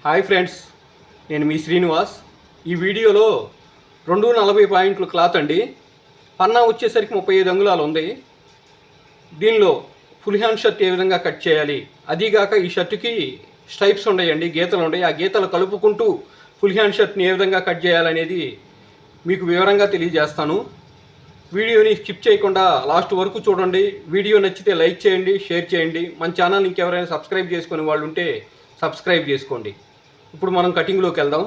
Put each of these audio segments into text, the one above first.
Hi friends, నేను మీ శ్రీనివాస్. ఈ వీడియోలో 240 పాయింట్లు క్లాత్ అండి. పన్నా వచ్చేసరికి 35 అంగుళాలు ఉంది. దీనిలో ఫుల్ హ్యాండ్ షర్ట్ ఏ విధంగా కట్ చేయాలి, అదీగాక ఈ షర్టుకి స్ట్రైప్స్ ఉన్నాయండి, గీతలు ఉన్నాయి. ఆ గీతలు కలుపుకుంటూ ఫుల్ హ్యాండ్ షర్ట్ని ఏ విధంగా కట్ చేయాలనేది మీకు వివరంగా తెలియజేస్తాను. వీడియోని స్కిప్ చేయకుండా లాస్ట్ వరకు చూడండి. వీడియో నచ్చితే లైక్ చేయండి, షేర్ చేయండి. మన ఛానల్ ఇంకెవరైనా సబ్స్క్రైబ్ చేసుకునే వాళ్ళు ఉంటే సబ్స్క్రైబ్ చేసుకోండి. ఇప్పుడు మనం కటింగ్లోకి వెళ్దాం.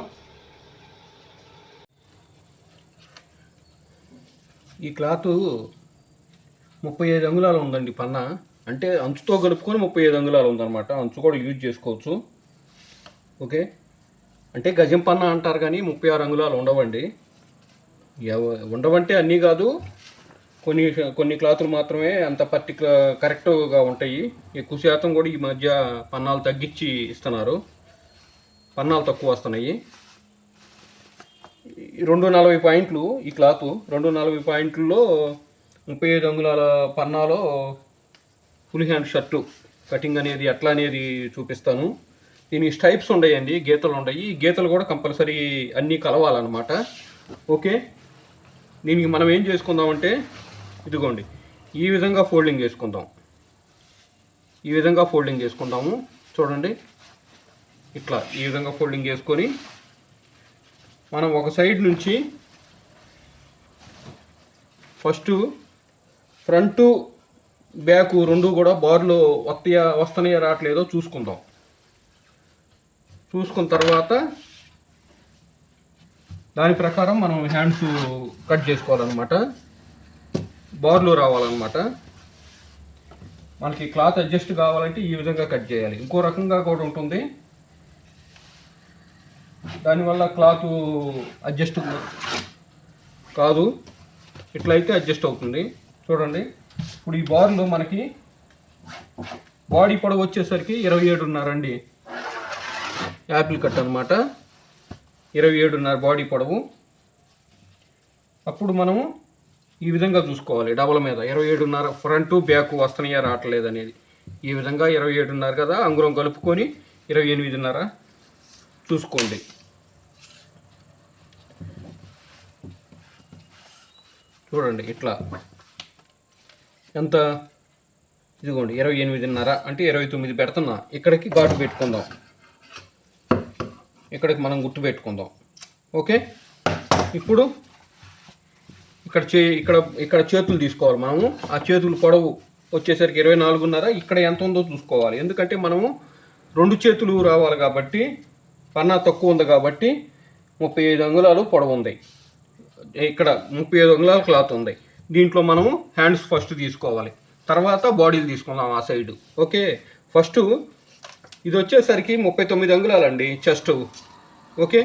ఈ క్లాత్ 35 అంగుళాలు ఉందండి పన్నా. అంటే అంచుతో కలుపుకొని 35 అంగుళాలు ఉందన్నమాట. అంచు కూడా యూజ్ చేసుకోవచ్చు. ఓకే, అంటే గజం పన్నా అంటారు కానీ 36 అంగుళాలు ఉండవండి. ఉండవంటే అన్నీ కాదు, కొన్ని క్లాతులు మాత్రమే అంత కరెక్ట్గా ఉంటాయి. ఎక్కువ శాతం కూడా ఈ మధ్య పన్నాలు తగ్గించి ఇస్తున్నారు, పన్నాలు తక్కువ వస్తున్నాయి. 240 పాయింట్లు ఈ క్లాత్. 240 పాయింట్లలో 35 అంగుళాల పన్నాలో ఫుల్ హ్యాండ్ షర్టు కటింగ్ అనేది ఎట్లా అనేది చూపిస్తాను. దీని స్ట్రైప్స్ ఉన్నాయండి, గీతలు ఉన్నాయి. ఈ గీతలు కూడా కంపల్సరీ అన్నీ కలవాలన్నమాట. ఓకే, దీనికి మనం ఏం చేసుకుందామంటే ఇదిగోండి, ఈ విధంగా ఫోల్డింగ్ చేసుకుందాం. ఈ విధంగా ఫోల్డింగ్ చేసుకుందాము. చూడండి, ఇట్లా ఈ విధంగా ఫోల్డింగ్ చేసుకొని మనం ఒక సైడ్ నుంచి ఫస్ట్ ఫ్రంట్ బ్యాక్ రెండు కూడా బార్లు వస్తున్నాయో రావట్లేదో చూసుకుందాం. చూసుకున్న తర్వాత దాని ప్రకారం మనం హ్యాండ్స్ కట్ చేసుకోవాలన్నమాట. బార్లు రావాలన్నమాట. మనకి క్లాత్ అడ్జస్ట్ కావాలంటే ఈ విధంగా కట్ చేయాలి. ఇంకో రకంగా కూడా ఉంటుంది, దానివల్ల క్లాత్ అడ్జస్ట్ కాదు. ఇట్లయితే అడ్జస్ట్ అవుతుంది. చూడండి, ఇప్పుడు ఈ బార్లు మనకి బాడీ పొడవు వచ్చేసరికి 27.5 అండి. యాపిల్ కట్ అనమాట, 27.5 బాడీ పొడవు. అప్పుడు మనము ఈ విధంగా చూసుకోవాలి. డబల్ మీద 27.5 ఫ్రంట్ బ్యాక్ వస్తున్నాయా రావట్లేదు అనేది. ఈ విధంగా 27.5 కదా, అంగుళం కలుపుకొని 28.5 చూసుకోండి. చూడండి, ఇట్లా ఎంత, ఇదిగోండి 28.5 అంటే 29 పెడుతున్నా. ఇక్కడికి ఘాటు పెట్టుకుందాం, ఇక్కడికి మనం గుర్తు పెట్టుకుందాం. ఓకే, ఇప్పుడు ఇక్కడ చేతులు తీసుకోవాలి మనము. ఆ చేతులు పొడవు వచ్చేసరికి 24.5. ఇక్కడ ఎంత ఉందో చూసుకోవాలి, ఎందుకంటే మనము 2 చేతులు రావాలి కాబట్టి, పన్నా తక్కువ ఉంది కాబట్టి 35 అంగుళాలు పొడవు ఉంది. ఇక్కడ 35 అంగుళాల క్లాత్ ఉంది. దీంట్లో మనము హ్యాండ్స్ ఫస్ట్ తీసుకోవాలి, తర్వాత బాడీలు తీసుకుందాం ఆ సైడు. ఓకే, ఫస్ట్ ఇది వచ్చేసరికి 39 అంగుళాలండి చెస్ట్. ఓకే,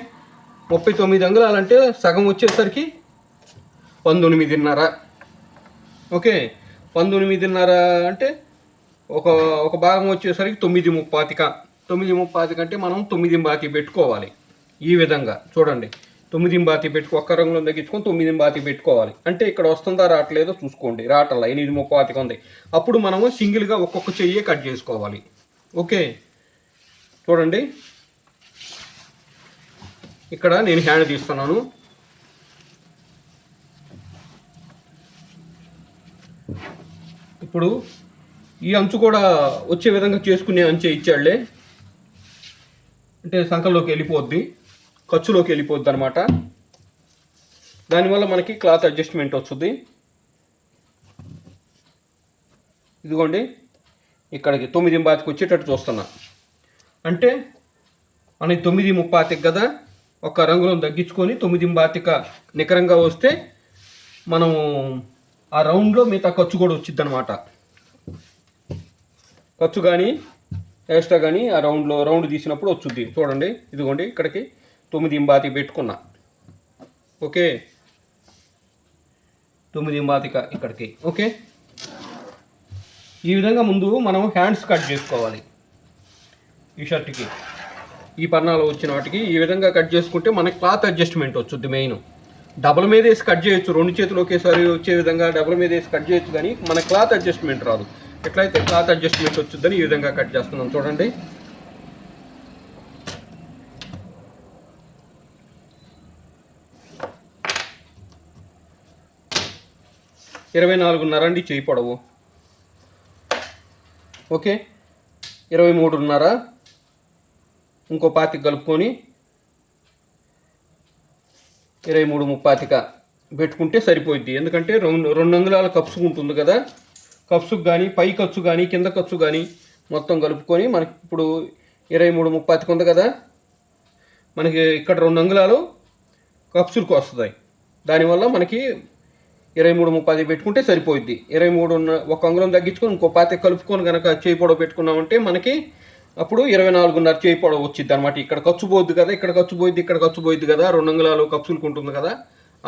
39 అంగుళాలంటే సగం వచ్చేసరికి 19.5. ఓకే, 19.5 అంటే ఒక భాగం వచ్చేసరికి 9.35. 9.35 అంటే మనం 9.25 పెట్టుకోవాలి. ఈ విధంగా చూడండి, 9.25 పెట్టుకో, ఒక్క రంగులో తగ్గించుకొని 9.25 పెట్టుకోవాలి. అంటే ఇక్కడ వస్తుందా రావట్లేదో చూసుకోండి. రావట్లా, 8.35 ఉంది. అప్పుడు మనము సింగిల్గా ఒక్కొక్క చెయ్యి కట్ చేసుకోవాలి. ఓకే, చూడండి, ఇక్కడ నేను హ్యాండ్ తీస్తున్నాను. ఇప్పుడు ఈ అంచు కూడా వచ్చే విధంగా చేసుకునే అంచే ఇచ్చాడులే, అంటే సంకల్లోకి వెళ్ళిపోద్ది, ఖర్చులోకి వెళ్ళిపోద్ది అనమాట. దానివల్ల మనకి క్లాత్ అడ్జస్ట్మెంట్ వస్తుంది. ఇదిగోండి, ఇక్కడికి 9.25 వచ్చేటట్టు చూస్తున్నా. అంటే మనకి 9.35 కదా, ఒక రంగులను తగ్గించుకొని 9.25 నికరంగా వస్తే మనం ఆ రౌండ్లో మిగతా ఖర్చు కూడా వచ్చిద్ది అనమాట. ఖర్చు కానీ ఎక్స్ట్రా కానీ ఆ రౌండ్ తీసినప్పుడు వచ్చుద్ది. చూడండి, ఇదిగోండి, ఇక్కడికి 9.25 పెట్టుకున్నా. ఓకే, 9.25 ఇక్కడికి. ఓకే, ఈ విధంగా ముందు మనం హ్యాండ్స్ కట్ చేసుకోవాలి. ఈ షర్ట్కి, ఈ పన్నాలో వచ్చిన వాటికి ఈ విధంగా కట్ చేసుకుంటే మనకి క్లాత్ అడ్జస్ట్మెంట్ వచ్చుద్ది. మెయిన్ డబల్ మీద వేసి కట్ చేయొచ్చు, 2 చేతులు ఒకేసారి వచ్చే విధంగా డబల్ మీద వేసి కట్ చేయొచ్చు, కానీ మన క్లాత్ అడ్జస్ట్మెంట్ రాదు. ఎట్లయితే క్లాత్ అడ్జస్ట్మెంట్ వచ్చుద్దని ఈ విధంగా కట్ చేస్తున్నాం. చూడండి, 24.5 అండి చేయి పొడవు. ఓకే, 23.5 ఇంకో 25 కలుపుకొని 23.35 పెట్టుకుంటే సరిపోద్ది. ఎందుకంటే 2 అంగుళాల కప్సుకు ఉంటుంది కదా, కప్సుకు కానీ పై ఖర్చు కానీ కింద ఖర్చు కానీ మొత్తం కలుపుకొని మనకి ఇప్పుడు 23.35 ఉంది కదా, మనకి ఇక్కడ 2 అంగుళాలు కప్సులకు వస్తుంది. దానివల్ల మనకి 23.35 పెట్టుకుంటే సరిపోద్ది. 23 1 అంగుళం తగ్గించుకొని ఇంకో 25 కలుపుకొని కనుక చేయి పొడవు పెట్టుకున్నామంటే మనకి అప్పుడు 24.5 చేయి పొడవు వచ్చింది అనమాట. ఇక్కడ ఖర్చు పోద్ది కదా, ఇక్కడ ఖర్చు పోయిద్ది, ఇక్కడ ఖర్చు పోయిద్ది కదా, 2 అంగుళాలు కప్సులకు ఉంటుంది కదా,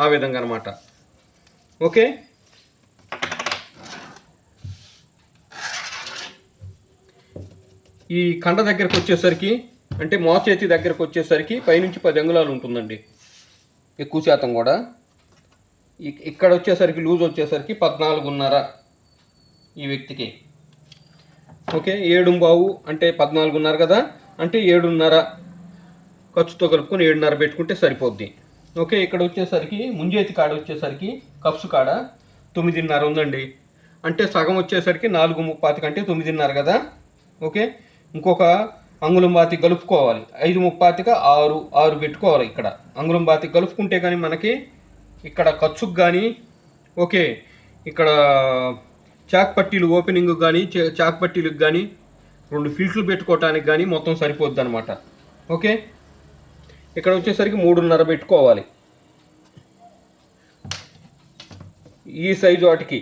ఆ విధంగా అనమాట. ఓకే, ఈ కండ దగ్గరకు వచ్చేసరికి అంటే మోచేతి దగ్గరకు వచ్చేసరికి పైనుంచి 10 అంగుళాలు ఉంటుందండి ఎక్కువ శాతం కూడా. ఇక్కడ వచ్చేసరికి లూజ్ వచ్చేసరికి 14.5 ఈ వ్యక్తికి. ఓకే, 7.5 అంటే 14.5 కదా, అంటే 7.5 ఖర్చుతో కలుపుకొని 7.5 పెట్టుకుంటే సరిపోద్ది. ఓకే, ఇక్కడ వచ్చేసరికి ముంజేతి కాడ వచ్చేసరికి కప్సు కాడ 9.5 ఉందండి. అంటే సగం వచ్చేసరికి 4.35 అంటే 9.5 కదా. ఓకే, ఇంకొక అంగుళం బాతి కలుపుకోవాలి. 5.35 6 పెట్టుకోవాలి. ఇక్కడ అంగుళం బాతి కలుపుకుంటే కానీ మనకి ఇక్కడ ఖర్చుకు కానీ, ఓకే, ఇక్కడ చాక్ పట్టీలు ఓపెనింగ్ కానీ చాక్ పట్టీలకు కానీ 2 ఫిల్టర్లు పెట్టుకోవటానికి కానీ మొత్తం సరిపోద్ది అనమాట. ఓకే, ఇక్కడ వచ్చేసరికి 3.5 పెట్టుకోవాలి. ఈ సైజు వాటికి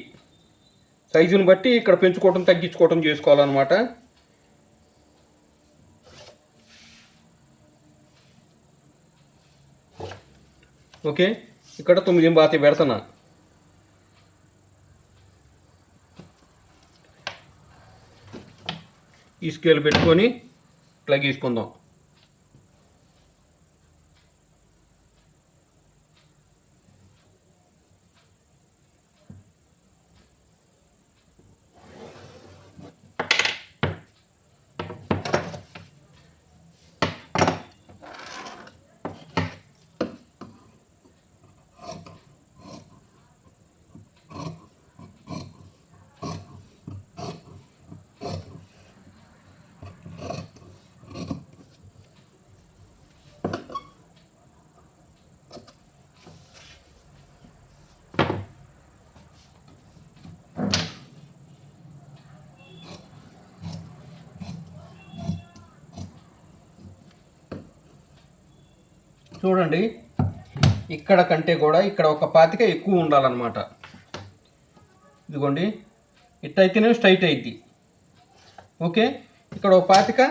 సైజుని బట్టి ఇక్కడ పెంచుకోవటం తగ్గించుకోవటం చేసుకోవాలన్నమాట. ఓకే, ఇక్కడ 9.5 పెడతాను. ఈ స్కేల్ పెట్టుకొని ఇట్లా గీసుకుందాం. చూడండి, ఇక్కడ కంటే కూడా ఇక్కడ ఒక 25 ఎక్కువ ఉండాలన్నమాట. ఇదిగోండి, ఇట్టయితేనే స్ట్రైట్ అయింది. ఓకే, ఇక్కడ ఒక 25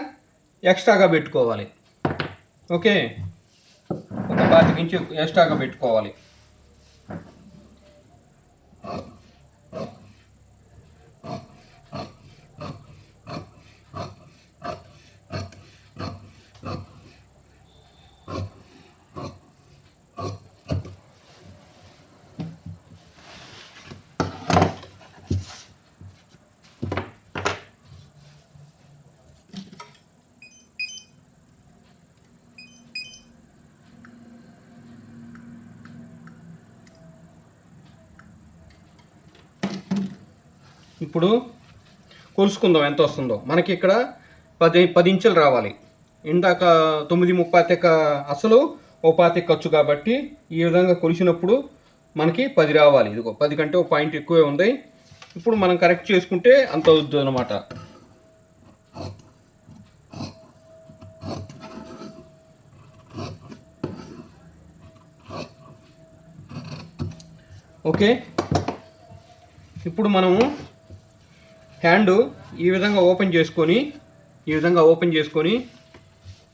ఎక్స్ట్రాగా పెట్టుకోవాలి. ఓకే, ఒక 25 ఇంచు ఎక్స్ట్రాగా పెట్టుకోవాలి. ఇప్పుడు కొలుసుకుందాం ఎంత వస్తుందో. మనకి ఇక్కడ 10 ఇంచులు రావాలి. ఇందాక 9.35 అసలు 25 ఖర్చు కాబట్టి ఈ విధంగా కొలిసినప్పుడు మనకి 10 రావాలి. ఇదిగో 10 కంటే ఒక పాయింట్ ఎక్కువే ఉంది. ఇప్పుడు మనం కరెక్ట్ చేసుకుంటే అంత అవుతుంది అన్నమాట. ఓకే, ఇప్పుడు మనము హ్యాండ్ ఈ విధంగా ఓపెన్ చేసుకొని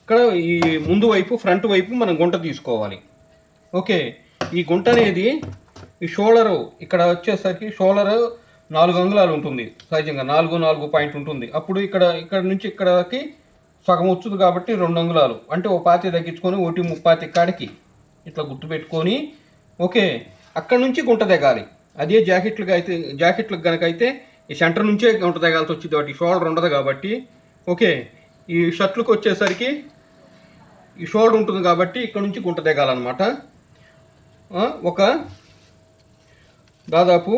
ఇక్కడ ఈ ముందు వైపు ఫ్రంట్ వైపు మనం గుంట తీసుకోవాలి. ఓకే, ఈ గుంట అనేది ఈ షోల్డరు ఇక్కడ వచ్చేసరికి షోల్డర్ 4 అంగుళాలు ఉంటుంది. సహజంగా 4 పాయింట్ ఉంటుంది. అప్పుడు ఇక్కడ నుంచి ఇక్కడికి సగం వచ్చుతుంది కాబట్టి 2 అంగుళాలు అంటే ఓ 25 తగ్గించుకొని 1.35 కాడికి ఇట్లా గుర్తు పెట్టుకొని, ఓకే, అక్కడ నుంచి గుంట దిగాలి. అదే జాకెట్లకు కనుక అయితే ఈ సెంటర్ నుంచే గుంట దిగాల్సి వచ్చింది. వాటి షోల్డర్ ఉండదు కాబట్టి. ఓకే, ఈ షర్ట్లకు వచ్చేసరికి ఈ షోల్డర్ ఉంటుంది కాబట్టి ఇక్కడ నుంచి గుంట దిగాలన్నమాట. ఒక దాదాపు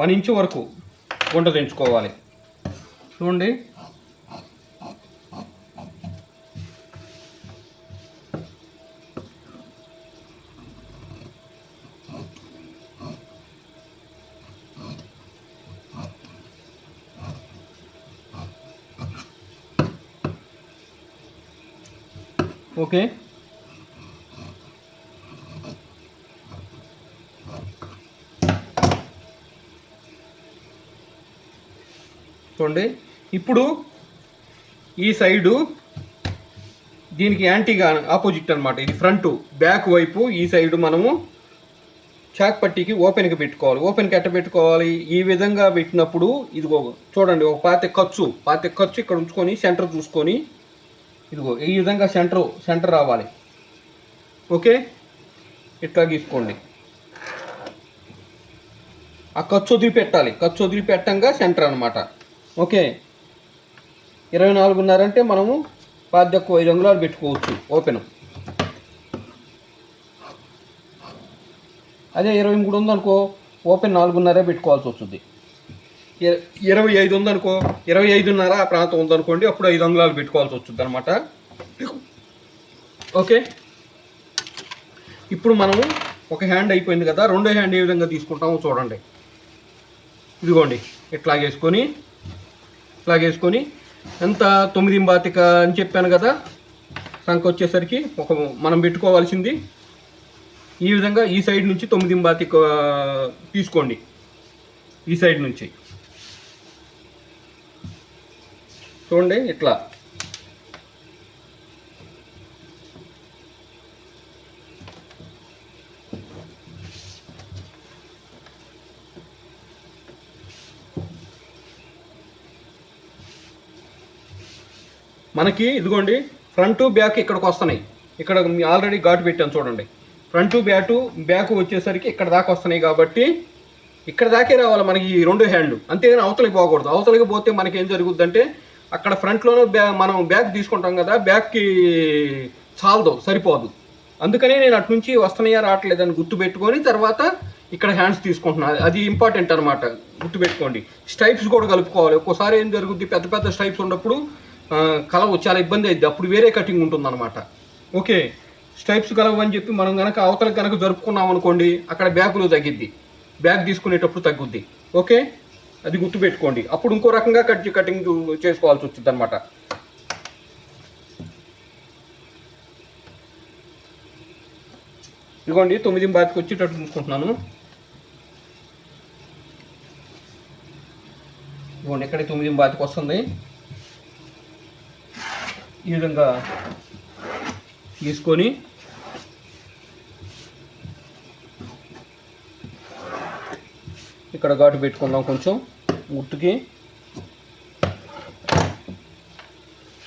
1 ఇంచు వరకు గుంట దించుకోవాలి. చూడండి, ఓకే. చూడండి, ఇప్పుడు ఈ సైడు దీనికి యాంటీగా ఆపోజిట్ అనమాట. ఇది ఫ్రంట్ బ్యాక్ వైపు. ఈ సైడు మనము చాక్ పట్టీకి ఓపెన్కి పెట్టుకోవాలి. ఓపెన్కి ఎట్ట పెట్టుకోవాలి? ఈ విధంగా పెట్టినప్పుడు ఇదిగో చూడండి, ఒక పాతి ఖర్చు ఇక్కడ ఉంచుకొని సెంటర్ చూసుకొని ఇదిగో ఈ విధంగా సెంటర్ రావాలి. ఓకే, ఇట్లా గీసుకోండి. ఆ ఖర్చు వదిలిపెట్టాలి. ఖర్చు వదిలిపెట్టంగా సెంటర్ అనమాట. ఓకే, 24.5 అంటే మనము 5 అంగుళాలు పెట్టుకోవచ్చు ఓపెన్. అదే 23 ఉందనుకో ఓపెన్ 4.5 పెట్టుకోవాల్సి వస్తుంది. 25 ఉందనుకో 25.5 ఆ ప్రాంతం ఉందనుకోండి, అప్పుడు 5 అంగుళాలు పెట్టుకోవాల్సి వస్తుంది అనమాట. ఓకే, ఇప్పుడు మనము ఒక హ్యాండ్ అయిపోయింది కదా, రెండో హ్యాండ్ ఏ విధంగా తీసుకుంటామో చూడండి. ఇదిగోండి, ఇట్లాగేసుకొని ఎంత 9.25 అని చెప్పాను కదా. సంఖ్య వచ్చేసరికి మనం పెట్టుకోవాల్సింది ఈ విధంగా ఈ సైడ్ నుంచి 9.25 తీసుకోండి. ఈ సైడ్ నుంచి చూడండి, ఇట్లా మనకి ఇదిగోండి ఫ్రంట్ బ్యాక్ ఇక్కడికి వస్తున్నాయి. ఇక్కడ ఆల్రెడీ ఘాటు పెట్టాను చూడండి. ఫ్రంట్ బ్యాక్ వచ్చేసరికి ఇక్కడ దాకా వస్తున్నాయి కాబట్టి ఇక్కడ దాకే రావాలి మనకి ఈ రెండు హ్యాండ్. అంతేగాని అవతలకి పోకూడదు. అవతలకి పోతే మనకి ఏం జరుగుద్దంటే అక్కడ ఫ్రంట్లోనే మనం బ్యాక్ తీసుకుంటాం కదా, బ్యాక్కి చాలదు, సరిపోదు. అందుకనే నేను అటు నుంచి వస్తున్నాయా రావట్లేదని గుర్తుపెట్టుకొని తర్వాత ఇక్కడ హ్యాండ్స్ తీసుకుంటున్నాను. అది ఇంపార్టెంట్ అనమాట, గుర్తుపెట్టుకోండి. స్టైప్స్ కూడా కలుపుకోవాలి. ఒక్కోసారి ఏం జరుగుద్ది, పెద్ద స్టైప్స్ ఉన్నప్పుడు కలవు, చాలా ఇబ్బంది అవుద్ది. అప్పుడు వేరే కటింగ్ ఉంటుందన్నమాట. ఓకే, స్టైప్స్ కలవు అని చెప్పి మనం కనుక అవతలకి కనుక జరుపుకున్నాం అనుకోండి, అక్కడ బ్యాకులో తగ్గిద్ది, బ్యాక్ తీసుకునేటప్పుడు తగ్గుద్ది. ఓకే, అది గుర్తుపెట్టుకోండి. అప్పుడు ఇంకో రకంగా కటింగ్ చేసుకోవాల్సి వచ్చింది అనమాట. ఇదిగోండి 9.25 వచ్చేటట్టు చూసుకుంటున్నాను. ఇదిగోండి ఇక్కడ 9.25 వస్తుంది. ఈ విధంగా తీసుకొని ఇక్కడ ఘాటు పెట్టుకుందాం కొంచెం గుర్తుకి.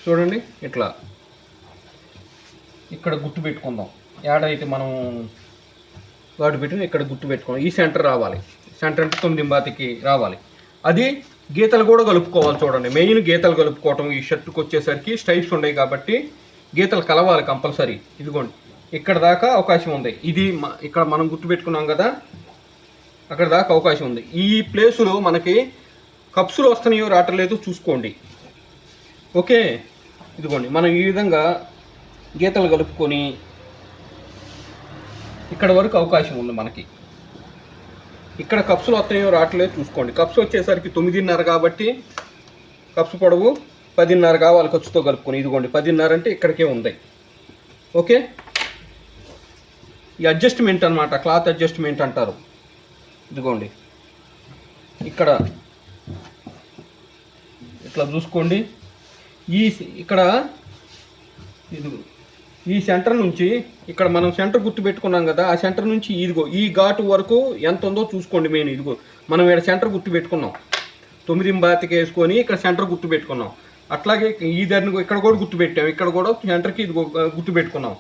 చూడండి, ఇట్లా ఇక్కడ గుర్తు పెట్టుకుందాం. ఏడైతే మనం ఘాటు పెట్టిన ఇక్కడ గుర్తు పెట్టుకుందాం. ఈ సెంటర్ రావాలి. సెంటర్ అంటే 9.25కి రావాలి. అది గీతలు కూడా కలుపుకోవాలి. చూడండి, మెయిన్ గీతలు కలుపుకోవటం. ఈ షర్ట్కి వచ్చేసరికి స్టైప్స్ ఉన్నాయి కాబట్టి గీతలు కలవాలి కంపల్సరీ. ఇదిగోండి ఇక్కడ దాకా అవకాశం ఉంది. ఇది ఇక్కడ మనం గుర్తుపెట్టుకున్నాం కదా, అక్కడ దాకా అవకాశం ఉంది. ఈ ప్లేసులో మనకి కప్సులు వస్తున్నాయో రావట్లేదో చూసుకోండి. ఓకే, ఇదిగోండి మనం ఈ విధంగా గీతలు కలుపుకొని ఇక్కడ వరకు అవకాశం ఉంది మనకి. ఇక్కడ కప్సులు వస్తున్నాయో రావట్లేదు చూసుకోండి. కప్స్ వచ్చేసరికి 9.5 కాబట్టి కప్స్ పొడవు 10.5 కావాలి ఖర్చుతో కలుపుకొని. ఇదిగోండి 10.5 అంటే ఇక్కడికే ఉంది. ఓకే, ఈ అడ్జస్ట్మెంట్ అనమాట, క్లాత్ అడ్జస్ట్మెంట్ అంటారు. ఇదిగోండి ఇక్కడ ఇట్లా చూసుకోండి. ఇక్కడ ఇది ఈ సెంటర్ నుంచి ఇక్కడ మనం సెంటర్ గుర్తు పెట్టుకున్నాం కదా, ఆ సెంటర్ నుంచి ఇదిగో ఈ ఘాటు వరకు ఎంత ఉందో చూసుకోండి. మెయిన్ ఇదిగో మనం ఇక్కడ సెంటర్ గుర్తు పెట్టుకున్నాం. 9.25 వేసుకొని ఇక్కడ సెంటర్ గుర్తు పెట్టుకున్నాం. అట్లాగే ఈ దాన్ని ఇక్కడ కూడా గుర్తు పెట్టాం. ఇక్కడ కూడా సెంటర్కి ఇదిగో గుర్తు పెట్టుకున్నాం.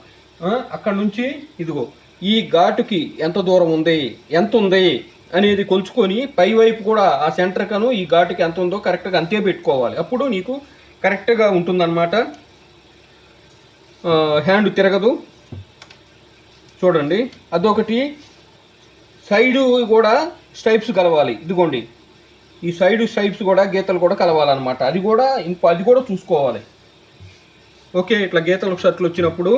అక్కడ నుంచి ఇదిగో ఈ ఘాటుకి ఎంత దూరం ఉంది, ఎంత ఉంది అనేది కొలుచుకొని పై వైపు కూడా ఆ సెంటర్ కను ఈ ఘాటుకి ఎంత ఉందో కరెక్ట్గా అంతే పెట్టుకోవాలి. అప్పుడు నీకు కరెక్ట్గా ఉంటుందన్నమాట. హ్యాండ్ తిరగదు. చూడండి, అదొకటి. సైడు కూడా స్ట్రైప్స్ కలవాలి. ఇదిగోండి ఈ సైడ్ స్ట్రైప్స్ కూడా గీతలు కూడా కలవాలన్నమాట. అది కూడా చూసుకోవాలి. ఓకే, ఇట్లా గీతలు షర్ట్లు వచ్చినప్పుడు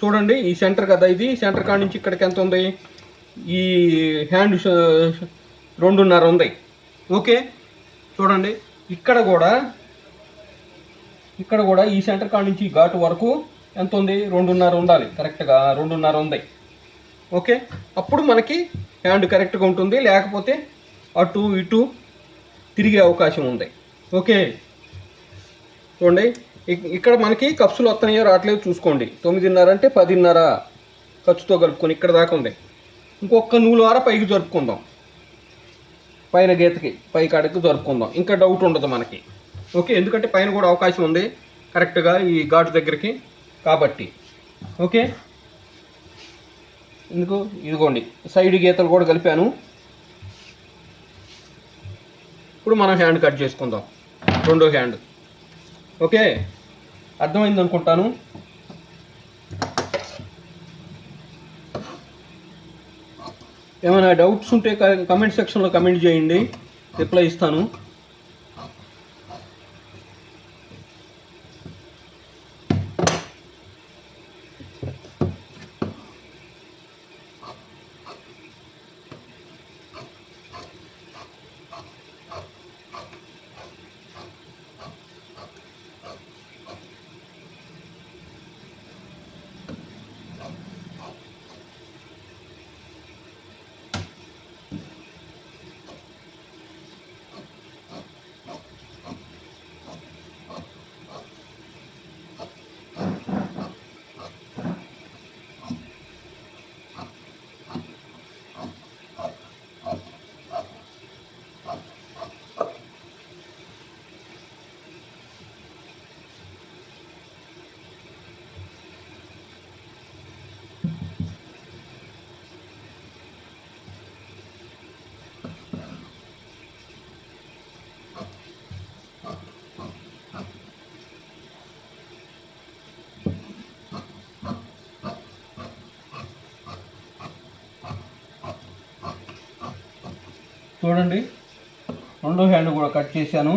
చూడండి, ఈ సెంటర్ కదా, ఇది సెంటర్ కాడ నుంచి ఇక్కడికి ఎంత ఉంది, ఈ హ్యాండ్ 2.5 ఉంది. ఓకే చూడండి, ఇక్కడ కూడా ఈ సెంటర్ కాడ నుంచి ఘాటు వరకు ఎంత ఉంది, 2.5 ఉండాలి. కరెక్ట్గా 2.5 ఉంది. ఓకే, అప్పుడు మనకి హ్యాండ్ కరెక్ట్గా ఉంటుంది, లేకపోతే అటు ఇటు తిరిగే అవకాశం ఉంది. ఓకే చూడండి, ఇక్కడ మనకి కప్సులు వస్తున్నాయో రావట్లేదు చూసుకోండి. 9.5 అంటే 10.5 ఖర్చుతో కలుపుకొని ఇక్కడ దాకా ఉంది. ఇంకొక నూలు వార పైకి జరుపుకుందాం, పైన గీతకి పై కాడికి జరుపుకుందాం, ఇంకా డౌట్ ఉండదు మనకి. ఓకే, ఎందుకంటే పైన కూడా అవకాశం ఉంది కరెక్ట్గా ఈ ఘాటు దగ్గరికి కాబట్టి. ఓకే, ఇదిగోండి సైడ్ గీతలు కూడా కలిపాను. ఇప్పుడు మనం హ్యాండ్ కట్ చేసుకుందాం, రెండో హ్యాండ్. ఓకే, అర్థమైంది అనుకుంటాను. ఏమైనా డౌట్స్ ఉంటే కమెంట్ సెక్షన్లో కమెంట్ చేయండి, రిప్లై ఇస్తాను. చూడండి, రెండో హ్యాండ్ కూడా కట్ చేశాను.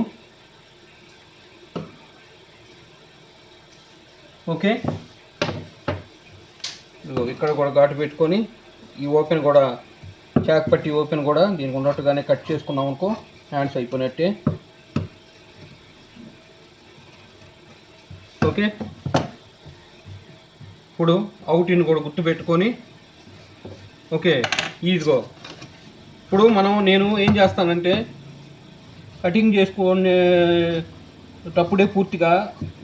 ఓకే, ఇక్కడ కూడా ఘాటు పెట్టుకొని ఈ ఓపెన్ కూడా చాక్ పట్టి ఓపెన్ కూడా దీనికి ఉన్నట్టుగానే కట్ చేసుకున్నాం అనుకో, హ్యాండ్స్ అయిపోయినట్టే. ఓకే, ఇప్పుడు అవుట్ని కూడా గుర్తు పెట్టుకొని. ఓకే, ఇదిగో ఇప్పుడు నేను ఏం చేస్తానంటే కటింగ్ చేసుకునేటప్పుడే పూర్తిగా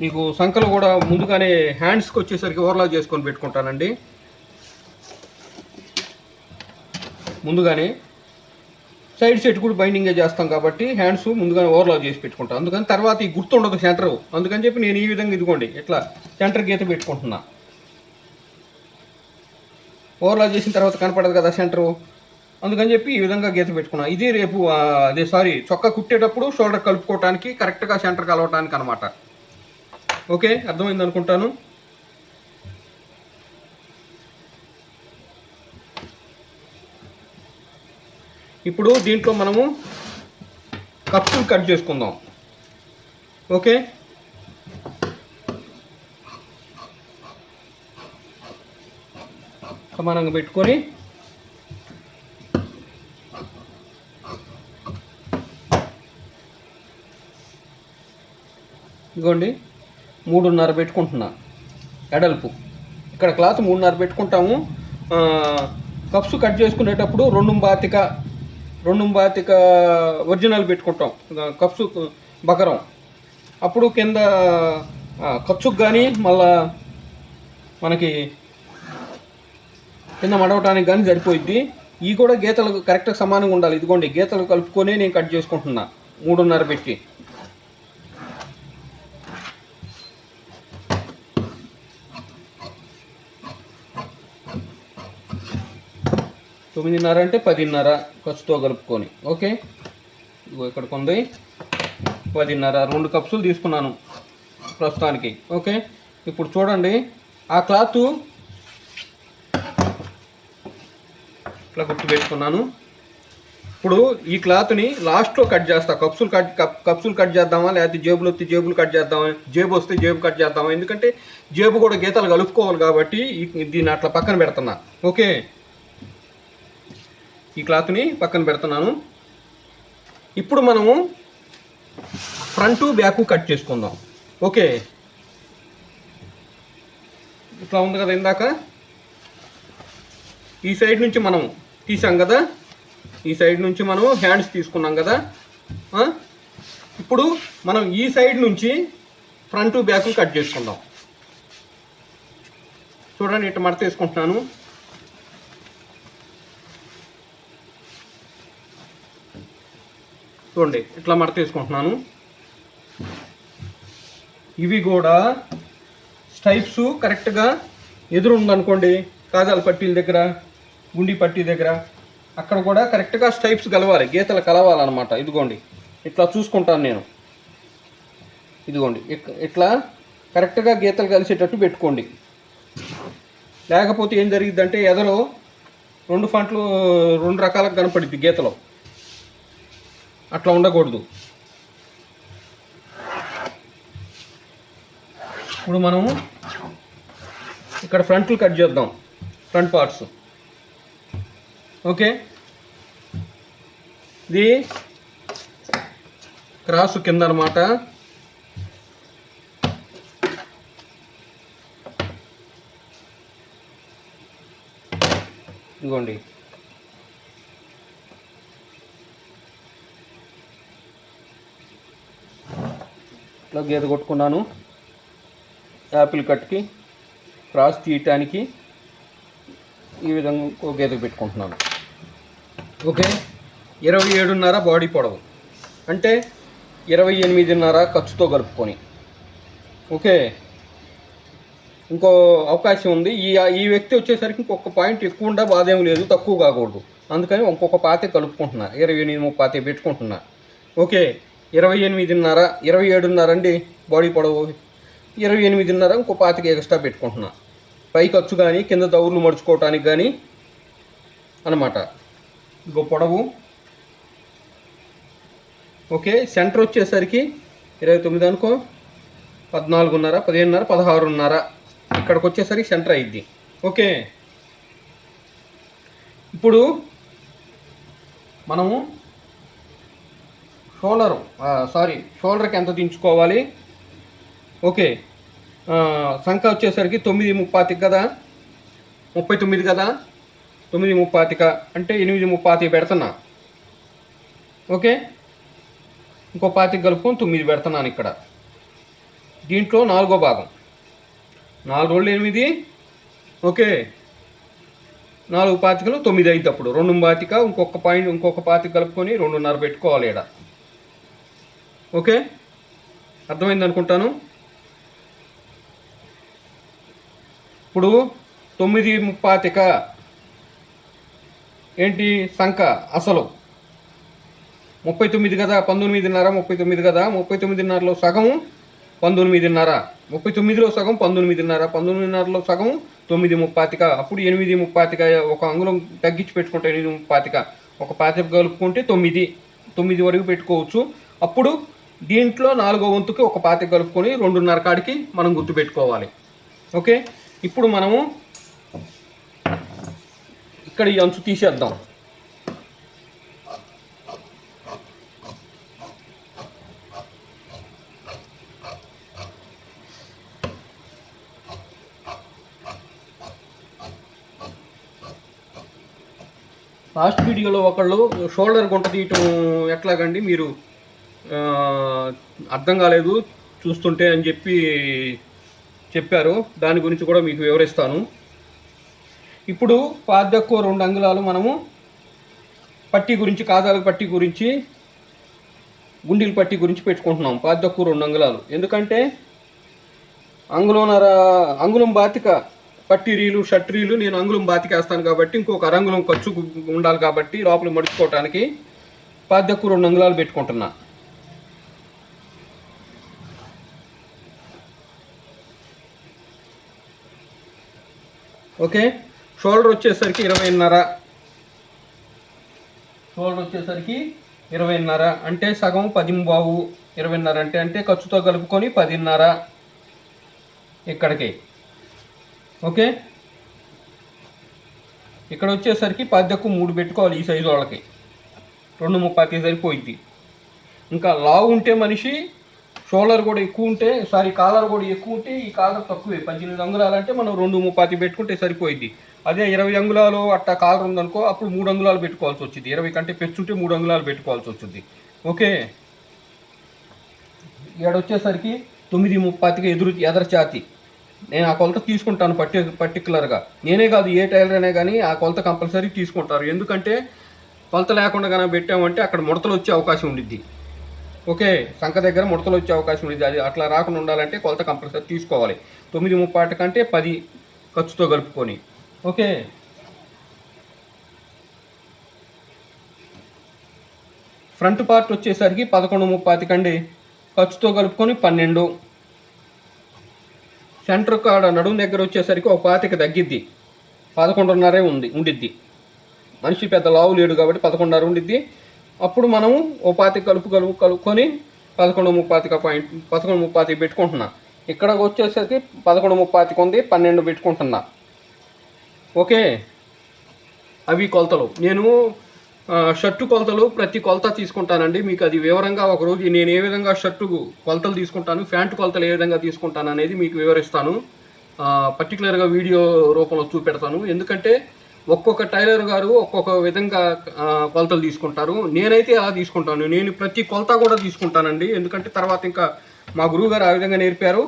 నీకు సంకలు కూడా ముందుగానే హ్యాండ్స్కి వచ్చేసరికి ఓవర్లాక్ చేసుకొని పెట్టుకుంటానండి. ముందుగానే సైడ్ సెట్ కూడా బైండింగే చేస్తాం కాబట్టి హ్యాండ్స్ ముందుగానే ఓవర్లాక్ చేసి పెట్టుకుంటాను. అందుకని తర్వాత ఈ గుర్తుండదు సెంటర్. అందుకని చెప్పి నేను ఈ విధంగా ఇదిగోండి ఇట్లా సెంటర్ గీత పెట్టుకుంటున్నా. ఓవర్లాక్ చేసిన తర్వాత కనపడదు కదా సెంటరు, అందుకని చెప్పి ఈ విధంగా గీత పెట్టుకున్నా. ఇది రేపు చొక్కా కుట్టేటప్పుడు షోల్డర్ కలుపుకోవటానికి కరెక్ట్గా సెంటర్ కలవటానికి అనమాట. ఓకే, అర్థమైంది అనుకుంటాను. ఇప్పుడు దీంట్లో మనము కప్సులు కట్ చేసుకుందాం. ఓకే, సమానంగా పెట్టుకొని ఇదిగోండి 3.5 పెట్టుకుంటున్నా ఎడల్పు. ఇక్కడ క్లాత్ 3.5 పెట్టుకుంటాము. కప్స్ కట్ చేసుకునేటప్పుడు 2.25 ఒరిజినల్ పెట్టుకుంటాం కప్స్ బకరం. అప్పుడు కింద ఖర్చుకు కానీ మళ్ళా మనకి కింద మడవటానికి కానీ సరిపోయిద్ది. ఈ కూడా గీతలు కరెక్ట్గా సమానంగా ఉండాలి. ఇదిగోండి గీతలు కలుపుకొని నేను కట్ చేసుకుంటున్నా 3.5 పెట్టి. తొమ్మిదిన్నర అంటే 10.5 ఖర్చుతో కలుపుకొని. ఓకే, ఇదిగో ఇక్కడికి ఉంది 10.5. 2 కప్సులు తీసుకున్నాను ప్రస్తుతానికి. ఓకే, ఇప్పుడు చూడండి ఆ క్లాత్ ఇట్లా గుర్తు పెట్టుకున్నాను. ఇప్పుడు ఈ క్లాత్ని లాస్ట్లో కట్ చేస్తా. కప్సులు కట్ చేద్దామా, లేకపోతే జేబులు వస్తే జేబులు కట్ చేద్దామా, జేబు వస్తే జేబు కట్ చేద్దామా, ఎందుకంటే జేబు కూడా గీతలు కలుపుకోవాలి కాబట్టి దీన్ని అట్లా పక్కన పెడుతున్నా. ఓకే, ఈ క్లాత్ని పక్కన పెడుతున్నాను. ఇప్పుడు మనము ఫ్రంట్ బ్యాక్ కట్ చేసుకుందాం. ఓకే, ఇట్లా ఉంది కదా, ఇందాక ఈ సైడ్ నుంచి మనం తీసాం కదా, ఈ సైడ్ నుంచి మనం హ్యాండ్స్ తీసుకున్నాం కదా. ఇప్పుడు మనం ఈ సైడ్ నుంచి ఫ్రంట్ బ్యాక్ కట్ చేసుకుందాం. చూడండి, ఇట్లా మడత వేసుకుంటున్నాను. చూడండి, ఇట్లా మడత వేసుకుంటున్నాను. ఇవి కూడా స్టైప్స్ కరెక్ట్గా ఎదురు ఉందనుకోండి, కాజాల పట్టీల దగ్గర, గుండి పట్టీ దగ్గర, అక్కడ కూడా కరెక్ట్గా స్టైప్స్ కలవాలి, గీతలు కలవాలన్నమాట. ఇదిగోండి, ఇట్లా చూసుకుంటాను నేను. ఇదిగోండి, ఇట్లా కరెక్ట్గా గీతలు కలిసేటట్టు పెట్టుకోండి. లేకపోతే ఏం జరిగిద్దంటే ఎదలో రెండు రకాలుగా కనపడిద్ది గీతలు. అట్లా ఉండకూడదు. ఇప్పుడు మనము ఇక్కడ ఫ్రంట్లు కట్ చేద్దాం, ఫ్రంట్ పార్ట్స్. ఓకే, ఇది క్రాస్ కింద అన్నమాట. ఇదిగోండి, ఇట్లా గీత కొట్టుకున్నాను. యాపిల్ కట్కి క్రాస్ తీయటానికి ఈ విధంగా ఒక గీత పెట్టుకుంటున్నాను. ఓకే, 27.5 బాడీ పొడవు, అంటే 28.5 ఖర్చుతో కలుపుకొని. ఓకే, ఇంకో అవకాశం ఉంది. ఈ వ్యక్తి వచ్చేసరికి ఇంకొక పాయింట్ ఎక్కువ ఉండా బాధేం లేదు, తక్కువ కాకూడదు. అందుకని ఇంకొక పాతే కలుపుకుంటున్నా, 28.5 పెట్టుకుంటున్నా. ఓకే, 28.5, 27.5 అండి బాడీ పొడవు. 28.5 ఇంకో 25 ఎక్స్ట్రా పెట్టుకుంటున్నా, పై ఖర్చు కానీ కింద దౌర్లు మడుచుకోవటానికి కానీ అన్నమాట. ఇంకో పొడవు. ఓకే, సెంటర్ వచ్చేసరికి 29 అనుకో, 14.5, 15.5, 16.5 ఇక్కడికి వచ్చేసరికి సెంటర్ అయ్యిద్ది. ఓకే, ఇప్పుడు మనము షోల్డర్కి ఎంత దించుకోవాలి. ఓకే, సంఖ వచ్చేసరికి 9.35 కదా, 39 కదా, 9.35 అంటే 8.35 పెడుతున్నా. ఓకే, ఇంకో 25 కలుపుకొని 9 పెడుతున్నాను ఇక్కడ. దీంట్లో 4వ భాగం, 4 రోళ్ళు 8. ఓకే, 4 పాతికలు 9 అయితే అప్పుడు 2.25, ఇంకొక 25 కలుపుకొని 2.5 పెట్టుకోవాలి ఇక్కడ. ఓకే, అర్థమైంది అనుకుంటాను. ఇప్పుడు 9.35 ఏంటి సంఖ అసలు 39 కదా, 19.5, 39 కదా, 39.5లో సగం 19.5, 39లో సగం 19.5, 19.5లో సగం 9.35, అప్పుడు 8.35. ఒక అంగుళం తగ్గించి పెట్టుకుంటే 8.35, ఒక 25 కలుపుకుంటే 9 వరకు పెట్టుకోవచ్చు. అప్పుడు దీంట్లో 4వ వంతుకి ఒక 25 కలుపుకొని 2.5 కాడికి మనం గుర్తుపెట్టుకోవాలి. ఓకే, ఇప్పుడు మనము ఇక్కడ ఈ అంచు తీసేద్దాం. లాస్ట్ వీడియోలో ఒకళ్ళు షోల్డర్ గుంట తీయటం ఎట్లాగండి మీరు అర్థం కాలేదు చూస్తుంటే అని చెప్పారు. దాని గురించి కూడా మీకు వివరిస్తాను. ఇప్పుడు పాదెక్కువ 2 అంగుళాలు మనము పట్టీ గురించి, కాజాల పట్టీ గురించి, గుండీల పట్టీ గురించి పెట్టుకుంటున్నాం. పాదెక్కువ 2 అంగుళాలు, ఎందుకంటే అంగుళం బాతిక పట్టీ రీలు, షర్ట్ రీలు నేను అంగుళం బాతికేస్తాను కాబట్టి ఇంకొక అరంగుళం ఖర్చు ఉండాలి కాబట్టి లోపల మడుచుకోవటానికి పాదెక్కువ 2 అంగుళాలు పెట్టుకుంటున్నా. ఓకే, షోల్డర్ వచ్చేసరికి 20.5. షోల్డర్ వచ్చేసరికి 20.5 అంటే సగం 10.25, 20.5 అంటే ఖర్చుతో కలుపుకొని 10.5 ఇక్కడికి. ఓకే, ఇక్కడ వచ్చేసరికి 10-3 పెట్టుకోవాలి. ఈ సైజు వాళ్ళకి 2.30 సరిపోయింది. ఇంకా లావు ఉంటే మనిషి షోల్డర్ కూడా ఎక్కువ ఉంటే కాలర్ కూడా ఎక్కువ ఉంటే ఈ కాలర్ తక్కువే. 18 అంగుళాలు అంటే మనం 2.30 పెట్టుకుంటే సరిపోయింది. అదే 20 అంగుళాలు అట్టా కాలర్ ఉందనుకో, అప్పుడు 3 అంగుళాలు పెట్టుకోవాల్సి వచ్చింది. 20 కంటే పెంచుంటే 3 అంగుళాలు పెట్టుకోవాల్సి వచ్చింది. ఓకే, ఇక్కడ వచ్చేసరికి 9.30కి ఎదర ఛాతీ. నేను ఆ కొలత తీసుకుంటాను పర్టికులర్గా. నేనే కాదు, ఏ టైలర్ అయినా కానీ ఆ కొలత కంపల్సరీ తీసుకుంటారు. ఎందుకంటే కొలత లేకుండా కనుక పెట్టామంటే అక్కడ ముడతలు వచ్చే అవకాశం ఉండిద్ది. ఓకే, సంఖ దగ్గర ముడతలు వచ్చే అవకాశం ఉండిద్ది. అది అట్లా రాకుండా ఉండాలంటే కొలత కంపల్సరీ తీసుకోవాలి. 9.30 కంటే 10 ఖర్చుతో కలుపుకొని. ఓకే, ఫ్రంట్ పార్ట్ వచ్చేసరికి 11.30 కండి ఖర్చుతో కలుపుకొని 12. సెంటర్ కాడ నడుము దగ్గర వచ్చేసరికి 1.25 తగ్గిద్ది. 11.5 ఉండిద్ది. మనిషి పెద్ద లావు లేడు కాబట్టి 11.5 ఉండిద్ది. అప్పుడు మనము 1.25 కలుపుకొని 11.30 పెట్టుకుంటున్నా. ఇక్కడ వచ్చేసరికి 11.30 ఉంది, 12 పెట్టుకుంటున్నా. ఓకే, అవి కొలతలు. నేను షర్టు కొలతలు ప్రతి కొలత తీసుకుంటానండి. మీకు అది వివరంగా ఒకరోజు నేను ఏ విధంగా షర్టు కొలతలు తీసుకుంటాను, ప్యాంటు కొలతలు ఏ విధంగా తీసుకుంటాను అనేది మీకు వివరిస్తాను. పర్టికులర్గా వీడియో రూపంలో చూపెడతాను. ఎందుకంటే ఒక్కొక్క టైలర్ గారు ఒక్కొక్క విధంగా కొలతలు తీసుకుంటారు. నేనైతే అలా తీసుకుంటాను. నేను ప్రతి కొలత కూడా తీసుకుంటానండి. ఎందుకంటే తర్వాత ఇంకా మా గురువు గారు ఆ విధంగా నేర్పారు.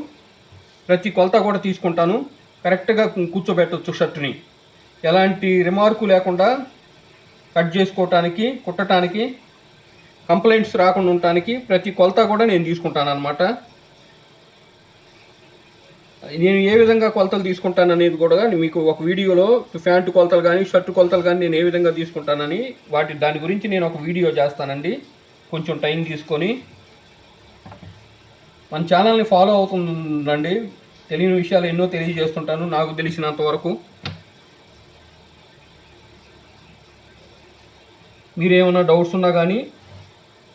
ప్రతి కొలత కూడా తీసుకుంటాను. కరెక్ట్గా కూర్చోబెట్టవచ్చు షర్టుని. ఎలాంటి రిమార్కు లేకుండా కట్ చేసుకోవటానికి, కుట్టడానికి, కంప్లైంట్స్ రాకుండా ఉండటానికి ప్రతి కొలత కూడా నేను తీసుకుంటాను అన్నమాట. నేను ఏ విధంగా కొలతలు తీసుకుంటాను అనేది కూడా మీకు ఒక వీడియోలో ప్యాంటు కొలతలు కానీ షర్టు కొలతలు కానీ నేను ఏ విధంగా తీసుకుంటానని దాని గురించి నేను ఒక వీడియో చేస్తానండి. కొంచెం టైం తీసుకొని మన ఛానల్ని ఫాలో అవుతుందండి. తెలియని విషయాలు ఎన్నో తెలియజేస్తుంటాను నాకు తెలిసినంత వరకు. మీరేమైనా డౌట్స్ ఉన్నా కానీ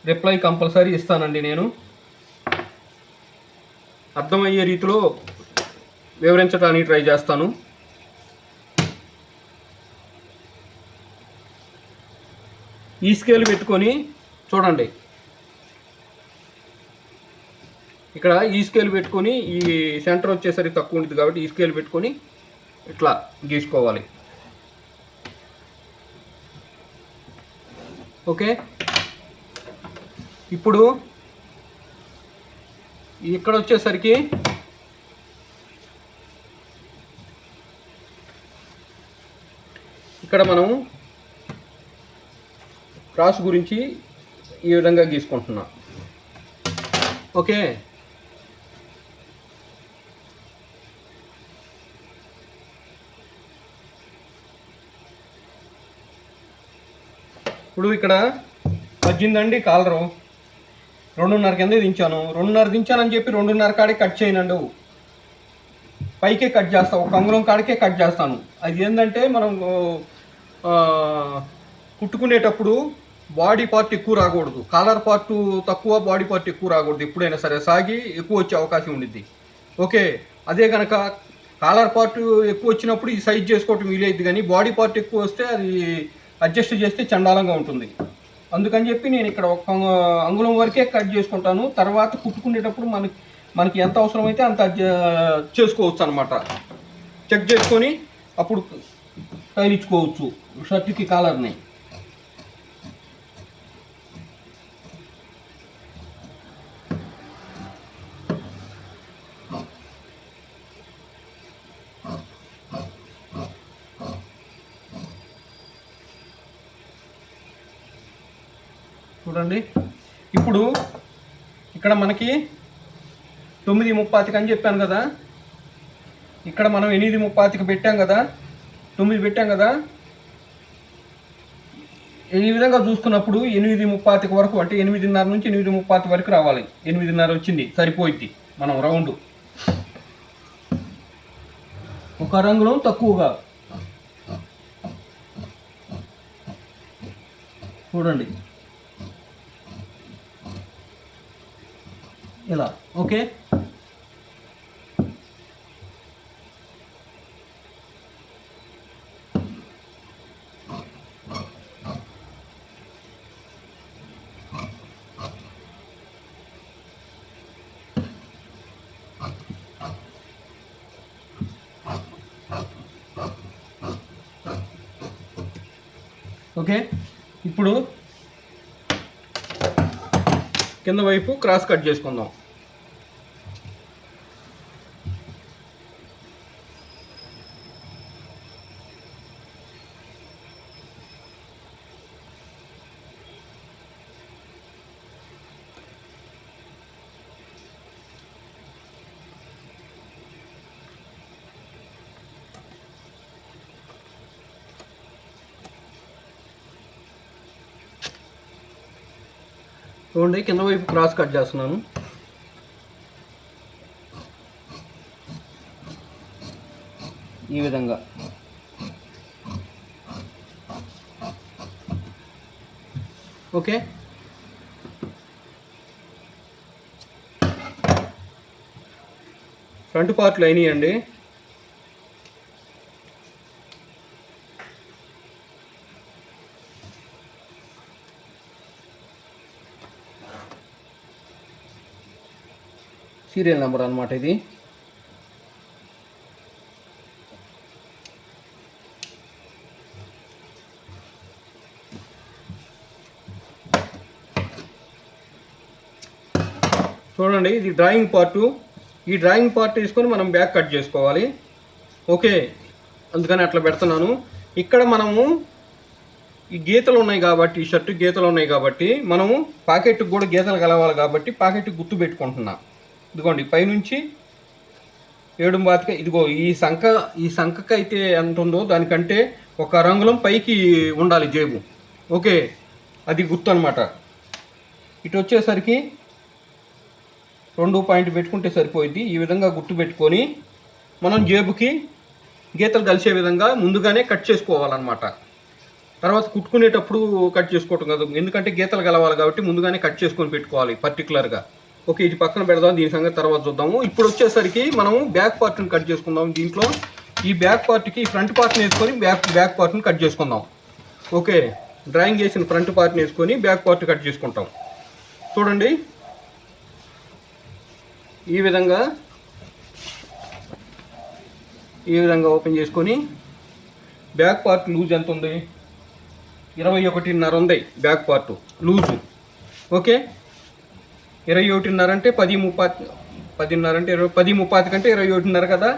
రిప్లై కంపల్సరీ ఇస్తానండి. నేను అర్థమయ్యే రీతిలో వివరించడానికి ట్రై చేస్తాను. ఈ స్కేల్ పెట్టుకొని చూడండి. ఇక్కడ ఈ స్కేల్ పెట్టుకొని ఈ సెంటర్ వచ్చేసరికి తక్కువ ఉంటుంది కాబట్టి ఈ స్కేల్ పెట్టుకొని ఇట్లా గీసుకోవాలి. ఓకే, ఇప్పుడు ఇక్కడ వచ్చేసరికి ఇక్కడ మనం క్రాస్ గురించి ఈ విధంగా గీసుకుంటున్నాం. ఓకే, ఇప్పుడు ఇక్కడ 18 అండి కాలరు. 2.5 కింద దించాను. 2.5 దించానని చెప్పి 2.5 కాడికి కట్ చేయనండి. పైకే కట్ చేస్తాను. ఒక అంగుళం కాడికే కట్ చేస్తాను. అది ఏంటంటే మనం కుట్టుకునేటప్పుడు బాడీ పార్ట్ ఎక్కువ రాకూడదు. కాలర్ పార్ట్ తక్కువ, బాడీ పార్ట్ ఎక్కువ రాకూడదు. ఎప్పుడైనా సరే సాగి ఎక్కువ వచ్చే అవకాశం ఉండిద్ది. ఓకే, అదే కనుక కాలర్ పార్ట్ ఎక్కువ వచ్చినప్పుడు ఈ సైజ్ చేసుకోవటం వీలైద్ది. కానీ బాడీ పార్ట్ ఎక్కువ వస్తే అది అడ్జస్ట్ చేస్తే చండాలంగా ఉంటుంది. అందుకని చెప్పి నేను ఇక్కడ ఒక అంగుళం వరకే కట్ చేసుకుంటాను. తర్వాత కుట్టుకునేటప్పుడు మనకి ఎంత అవసరమైతే అంత చేసుకోవచ్చు అన్నమాట. చెక్ చేసుకొని అప్పుడు తగిలించుకోవచ్చు షర్ట్కి కాలర్ని. చూడండి, ఇప్పుడు ఇక్కడ మనకి 9.30 అని చెప్పాను కదా. ఇక్కడ మనం 8.30 పెట్టాం కదా, 9 పెట్టాం కదా. ఈ విధంగా చూసుకున్నప్పుడు 8.30 వరకు, అంటే 8:30 నుంచి 8.30 వరకు రావాలి. 8:30 వచ్చింది, సరిపోయింది. మనం రౌండ్ ఒక రంగులో తక్కువగా చూడండి ఇలా. Okay, okay. ఇప్పుడు కింద వైపు క్రాస్ కట్ చేసుకుందాం. చూడండి, కింద వైపు క్రాస్ కట్ చేస్తున్నాను. ఈ విధంగా. ఓకే, ఫ్రంట్ పార్ట్లు అయినాయండి. సీరియల్ నెంబర్ అన్నమాట ఇది. చూడండి, ఇది డ్రాయింగ్ పార్టు. ఈ డ్రాయింగ్ పార్ట్ తీసుకొని మనం బ్యాక్ కట్ చేసుకోవాలి. ఓకే, అందుకని అట్లా పెడుతున్నాను. ఇక్కడ మనము ఈ గీతలు ఉన్నాయి కాబట్టి, ఈ షర్టు గీతలు ఉన్నాయి కాబట్టి మనము పాకెట్కి కూడా గీతలు కలవాలి కాబట్టి పాకెట్కి గుర్తు పెట్టుకుంటున్నా. ఇదిగోండి, పైనుంచి 7.5. ఇదిగో ఈ సంఖకి అయితే ఎంత ఉందో దానికంటే ఒక రంగులం పైకి ఉండాలి జేబు. ఓకే, అది గుర్తు అనమాట. ఇటు వచ్చేసరికి 2 పాయింట్ పెట్టుకుంటే సరిపోయింది. ఈ విధంగా గుర్తు పెట్టుకొని మనం జేబుకి గీతలు కలిసే విధంగా ముందుగానే కట్ చేసుకోవాలన్నమాట. తర్వాత కుట్టుకునేటప్పుడు కట్ చేసుకోవటం కాదు, ఎందుకంటే గీతలు కలవాలి కాబట్టి ముందుగానే కట్ చేసుకొని పెట్టుకోవాలి పర్టికులర్గా. ఓకే, ఇది పక్కన పెడదాం, దీని సంగతి తర్వాత చూద్దాము. ఇప్పుడు వచ్చేసరికి మనం బ్యాక్ పార్ట్ని కట్ చేసుకుందాం. దీంట్లో ఈ బ్యాక్ పార్ట్కి ఫ్రంట్ పార్ట్ని వేసుకొని బ్యాక్ పార్ట్ని కట్ చేసుకుందాం. ఓకే, డ్రాయింగ్ చేసిన ఫ్రంట్ పార్ట్ని వేసుకొని బ్యాక్ పార్ట్ కట్ చేసుకుంటాం. చూడండి, ఈ విధంగా ఓపెన్ చేసుకొని బ్యాక్ పార్ట్ లూజ్ ఎంత ఉంది? 21.5 ఉంది బ్యాక్ పార్ట్ లూజు. ఓకే, 21.5 అంటే 10.30, 10.5 అంటే 10.30 కంటే 21.5 కదా,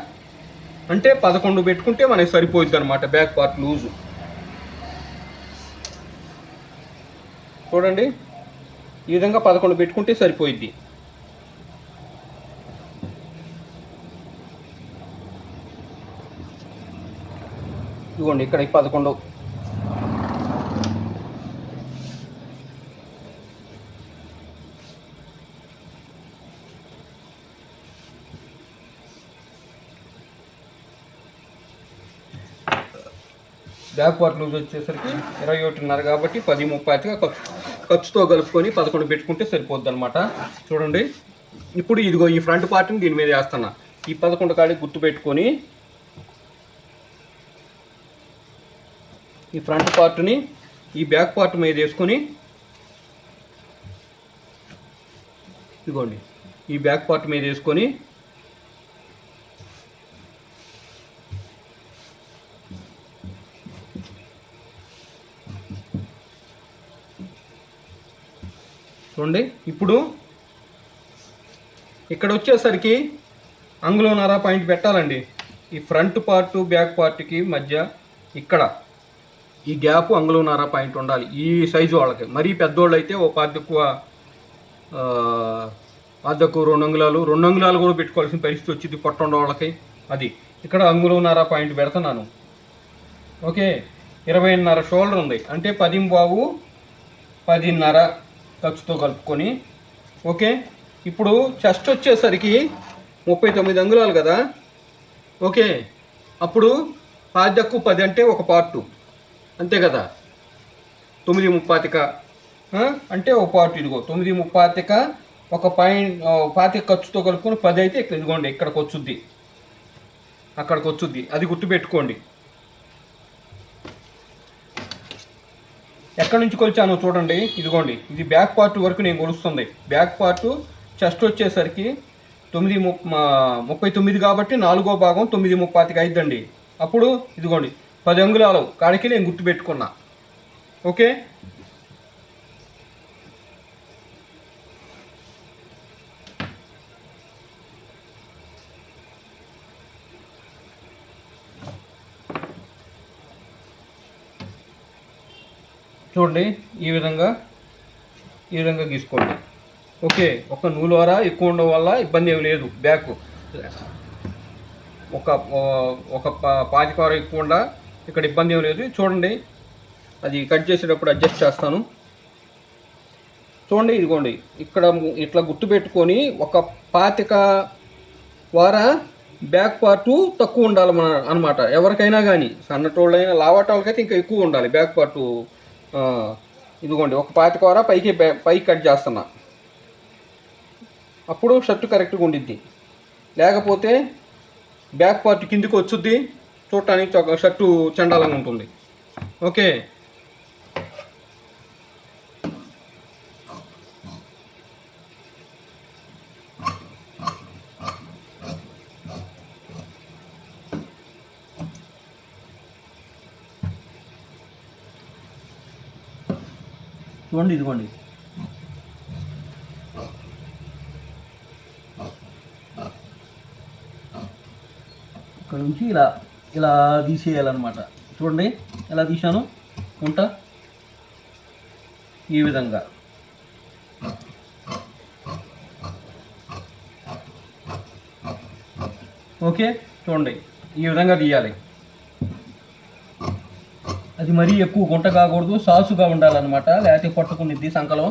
అంటే 11 పెట్టుకుంటే మనకి సరిపోద్ది అనమాట బ్యాక్ పార్ట్ లూజు. చూడండి, ఈ విధంగా 11 పెట్టుకుంటే సరిపోయిద్ది. ఇదిగోండి, ఇక్కడ 11. బ్యాక్ పార్ట్ లూజ్ వచ్చేసరికి 21.5 కాబట్టి 10.30గా ఖర్చుతో కలుపుకొని 11 పెట్టుకుంటే సరిపోద్ది అనమాట. చూడండి, ఇప్పుడు ఇదిగో ఈ ఫ్రంట్ పార్ట్ని దీని మీద వేస్తున్నా. ఈ 11 కాడికి గుర్తు పెట్టుకొని ఈ ఫ్రంట్ పార్ట్ని ఈ బ్యాక్ పార్ట్ మీద వేసుకొని, ఇదిగోండి ఈ బ్యాక్ పార్ట్ మీద వేసుకొని చూడండి. ఇప్పుడు ఇక్కడ వచ్చేసరికి అంగుళంన్నర పాయింట్ పెట్టాలండి. ఈ ఫ్రంట్ పార్ట్ బ్యాక్ పార్ట్కి మధ్య ఇక్కడ ఈ గ్యాప్ అంగుళంన్నర పాయింట్ ఉండాలి ఈ సైజు వాళ్ళకి. మరీ పెద్దోళ్ళు అయితే ఓ పాదెక్కువ 2 అంగుళాలు కూడా పెట్టుకోవాల్సిన పరిస్థితి వచ్చింది పొట్ట వాళ్ళకి. అది ఇక్కడ అంగుళంన్నర పాయింట్ పెడుతున్నాను. ఓకే, 20.5 షోల్డర్ ఉంది అంటే 10.5, 10.5 ఖర్చుతో కలుపుకొని. ఓకే, ఇప్పుడు చెస్ట్ వచ్చేసరికి 39 అంగుళాలు కదా. ఓకే, అప్పుడు 10 అంటే ఒక పార్టు అంతే కదా. 9.35 అంటే ఒక పార్ట్ ఇదిగో 9.35 ఒక పాయింట్ 25 ఖర్చుతో కలుపుకొని 10 అయితే ఇదిగోండి ఇక్కడికి వచ్చుద్ది, అక్కడికి వచ్చుద్ది. అది గుర్తుపెట్టుకోండి. ఎక్కడి నుంచి కొలిచానో చూడండి. ఇదిగోండి ఇది బ్యాక్ పార్ట్ వరకు నేను కొలుస్తుంది. బ్యాక్ పార్ట్ చెస్ట్ వచ్చేసరికి 9.39 కాబట్టి 4వ భాగం 9.35 అయిద్దండి. అప్పుడు ఇదిగోండి 10 అంగుళాలు కాడికి నేను గుర్తుపెట్టుకున్నా. ఓకే, చూడండి ఈ విధంగా గీసుకోండి. ఓకే, ఒక నూలు వార ఎక్కువ ఉండడం వల్ల ఇబ్బంది ఏమి లేదు. బ్యాక్ ఒక 25 వార ఎక్కువ ఉండ ఇక్కడ ఇబ్బంది ఏమి లేదు. చూడండి అది కట్ చేసేటప్పుడు అడ్జస్ట్ చేస్తాను. చూడండి ఇదిగోండి ఇక్కడ ఇట్లా గుర్తుపెట్టుకొని ఒక 25 వార బ్యాక్ పార్టు తక్కువ ఉండాలి అనమాట. ఎవరికైనా కానీ సన్నటోళ్ళైనా లావాటోళ్ళకైతే ఇంకా ఎక్కువ ఉండాలి బ్యాక్ పార్టు. ఇదిగోండి ఒక 25 వార పైకి కట్ చేస్తున్నా, అప్పుడు షర్టు కరెక్ట్గా ఉండిద్ది. లేకపోతే బ్యాక్ పార్ట్ కిందికి వచ్చుద్ది, చూడటానికి షర్టు చండాలంగా ఉంటుంది. ఓకే, చూడండి ఇదిగోండి ఇక్కడ నుంచి ఇలా తీసేయాలన్నమాట. చూడండి ఎలా తీసాను ఉంట ఈ విధంగా. ఓకే, చూడండి ఈ విధంగా తీయాలి. అది మరీ ఎక్కువ గుంట కాకూడదు, సాసుగా ఉండాలన్నమాట, లేకపోతే పట్టుకునిద్ది సంకలో.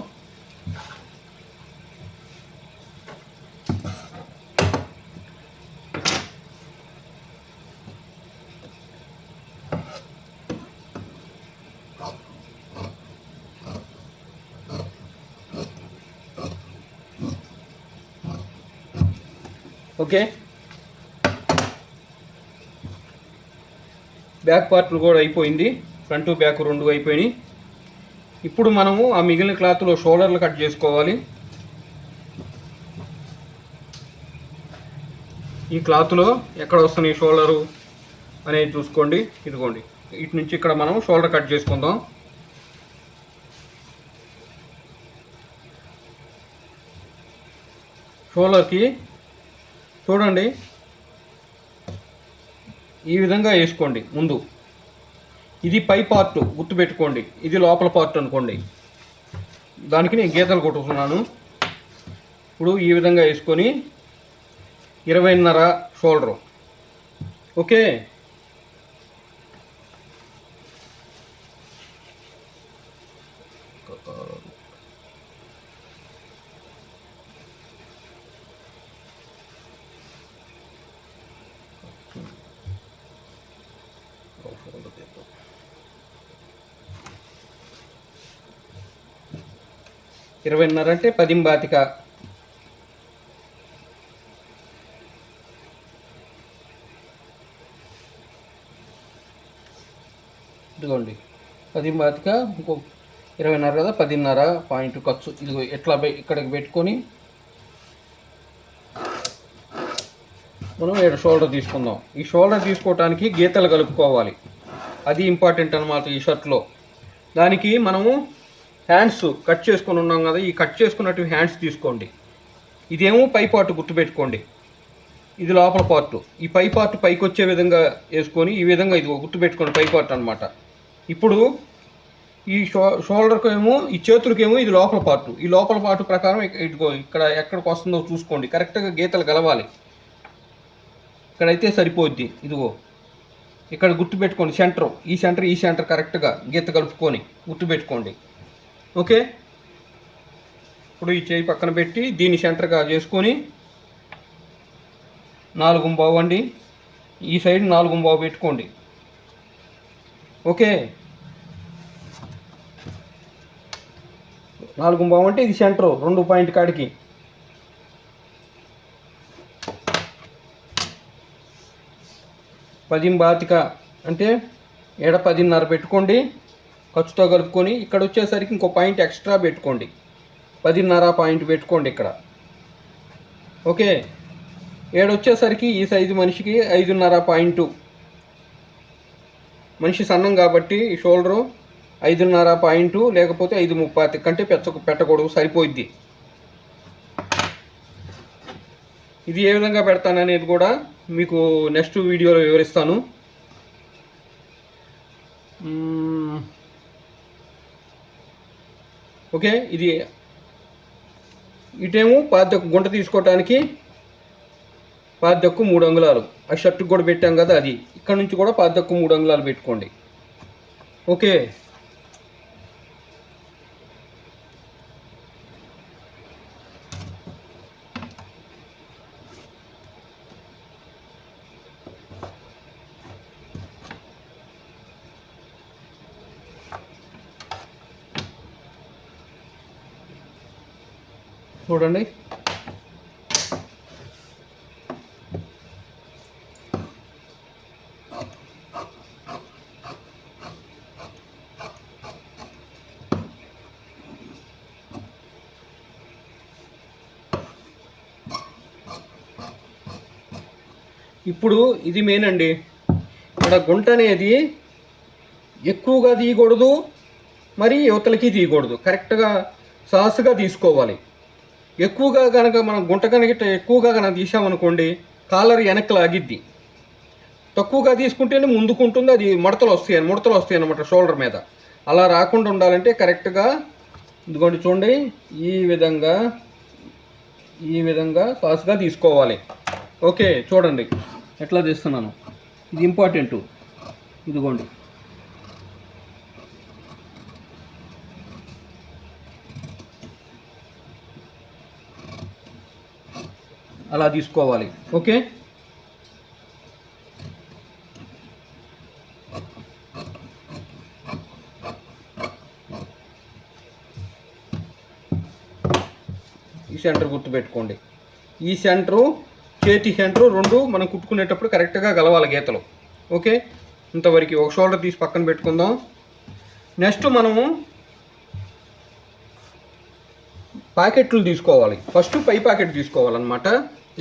ఓకే, బ్యాక్ పార్ట్లు కూడా అయిపోయింది, ఫ్రంట్ బ్యాక్ 2 అయిపోయినాయి. ఇప్పుడు మనము ఆ మిగిలిన క్లాత్లో షోల్డర్లు కట్ చేసుకోవాలి. ఈ క్లాత్లో ఎక్కడ వస్తున్నాయి షోల్డరు అనేది చూసుకోండి. ఇదిగోండి ఇటు నుంచి ఇక్కడ మనం షోల్డర్ కట్ చేసుకుందాం. షోల్డర్కి చూడండి ఈ విధంగా వేసుకోండి. ముందు ఇది పై పార్ట్ గుర్తుపెట్టుకోండి, ఇది లోపల పార్ట్ అనుకోండి. దానికి నేను గీతలు కొట్టుకున్నాను. ఇప్పుడు ఈ విధంగా వేసుకొని 20.5 షోల్డరు. ఓకే, ఇరవై 20.5 అంటే 10.25. ఇదిగోండి 10.25 ఇంకో 20.5 కదా, 10.5 పాయింట్ ఖర్చు. ఇదిగో ఎట్లా ఇక్కడికి పెట్టుకొని మనం ఇక్కడ షోల్డర్ తీసుకుందాం. ఈ షోల్డర్ తీసుకోవడానికి గీతలు కలుపుకోవాలి, అది ఇంపార్టెంట్ అన్నమాట ఈ షర్ట్లో. దానికి మనము హ్యాండ్స్ కట్ చేసుకొని ఉన్నాం కదా, ఈ కట్ చేసుకున్నట్టు హ్యాండ్స్ తీసుకోండి. ఇదేమో పై పార్ట్ గుర్తుపెట్టుకోండి, ఇది లోపల పార్ట్. ఈ పై పార్ట్ పైకి వచ్చే విధంగా వేసుకొని ఈ విధంగా ఇది గుర్తుపెట్టుకోండి, పై పార్ట్ అనమాట. ఇప్పుడు ఈ షోల్డర్కి ఏమో, ఈ చేతులకేమో ఇది లోపల పార్ట్. ఈ లోపల పార్ట్ ప్రకారం ఇదిగో ఇక్కడ ఎక్కడికి వస్తుందో చూసుకోండి, కరెక్ట్గా గీతలు కలవాలి. ఇక్కడైతే సరిపోద్ది. ఇదిగో ఇక్కడ గుర్తుపెట్టుకోండి, సెంటర్ ఈ సెంటర్ కరెక్ట్గా గీత కలుపుకొని గుర్తుపెట్టుకోండి. ఓకే, ఇప్పుడు ఈ చేయి పక్కన పెట్టి దీన్ని సెంటర్గా చేసుకొని 4.25 అండి, ఈ సైడ్ 4.25 పెట్టుకోండి. ఓకే, 4 అంటే ఇది సెంటర్ 2 పాయింట్ కాడికి. పాతిక అంటే 10.5 పెట్టుకోండి ఖర్చుతో కలుపుకొని. ఇక్కడ వచ్చేసరికి ఇంకో పాయింట్ ఎక్స్ట్రా పెట్టుకోండి, 10.5 పాయింట్ పెట్టుకోండి ఇక్కడ. ఓకే, వచ్చేసరికి ఈ సైజు మనిషికి 5.5 పాయింట్. మనిషి సన్నం కాబట్టి ఈ షోల్డరు 5.5 పాయింట్, లేకపోతే 5.35 కంటే పెట్టకూడదు, సరిపోయిద్ది. ఇది ఏ విధంగా పెడతాననేది కూడా మీకు నెక్స్ట్ వీడియోలో వివరిస్తాను. ఓకే, ఇది ఇటేమో గుంట తీసుకోవటానికి 3 అంగుళాలు. ఆ షర్ట్కి కూడా పెట్టాం కదా, అది ఇక్కడ నుంచి కూడా 3 అంగుళాలు పెట్టుకోండి. ఓకే, చూడండి. ఇప్పుడు ఇది మెయిన్ అండి. ఇక్కడ గుంట అనేది ఎక్కువగా తీయకూడదు, మరి యువతలకి తీయకూడదు, కరెక్ట్గా సాసుగా తీసుకోవాలి. ఎక్కువగా కనుక మనం గుంట కనుక ఎక్కువగా కనుక తీసామనుకోండి, కాలర్ వెనక్కి లాగిద్ది. తక్కువగా తీసుకుంటేనే ముందుకుంటుంది, అది ముడతలు వస్తాయి అన్నమాట షోల్డర్ మీద. అలా రాకుండా ఉండాలంటే కరెక్ట్గా ఇదిగోండి చూడండి, ఈ విధంగా సాసుగా తీసుకోవాలి. ఓకే, చూడండి ఎట్లా తీస్తున్నాను, ఇది ఇంపార్టెంటు. ఇదిగోండి, అలా తీసుకోవాలి. ఓకే, ఈ సెంటర్ గుర్తుపెట్టుకోండి. ఈ సెంటరు, చేతి సెంటరు రెండు మనం కుట్టుకునేటప్పుడు కరెక్ట్గా కలవాలి గీతలు. ఓకే, ఇంతవరకు ఒక షోల్డర్ తీసి పక్కన పెట్టుకుందాం. నెక్స్ట్ మనము ప్యాకెట్లు తీసుకోవాలి. ఫస్ట్ పై ప్యాకెట్ తీసుకోవాలన్నమాట.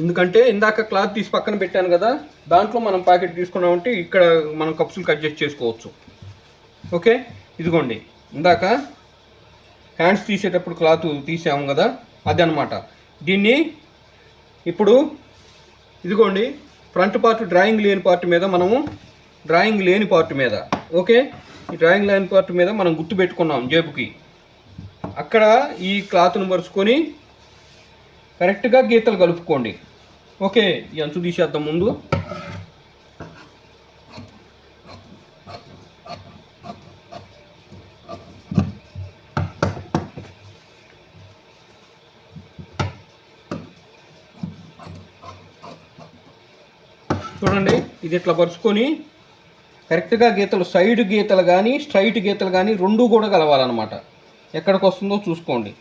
ఎందుకంటే ఇందాక క్లాత్ తీసి పక్కన పెట్టాను కదా, దాంట్లో మనం ప్యాకెట్ తీసుకున్నామంటే ఇక్కడ మనం కప్సులు అడ్జస్ట్ చేసుకోవచ్చు. ఓకే, ఇదిగోండి ఇందాక హ్యాండ్స్ తీసేటప్పుడు క్లాత్ తీసాము కదా, అదనమాట. దీన్ని ఇప్పుడు ఇదిగోండి ఫ్రంట్ పార్ట్ డ్రాయింగ్ లేని పార్ట్ మీద ఓకే, ఈ డ్రాయింగ్ లేని పార్ట్ మీద మనం గుర్తు పెట్టుకున్నాం జేబుకి. అక్కడ ఈ క్లాత్ను మరుచుకొని కరెక్ట్గా గీతలు కలుపుకోండి. ఓకే, ఈ అంచు తీసేద్దాం ముందు. చూడండి, ఇది ఇట్లా పరుచుకొని కరెక్ట్గా గీతలు, సైడ్ గీతలు కానీ స్ట్రైట్ గీతలు కానీ రెండు కూడా కలవాలన్నమాట. ఎక్కడికి వస్తుందో చూసుకోండి.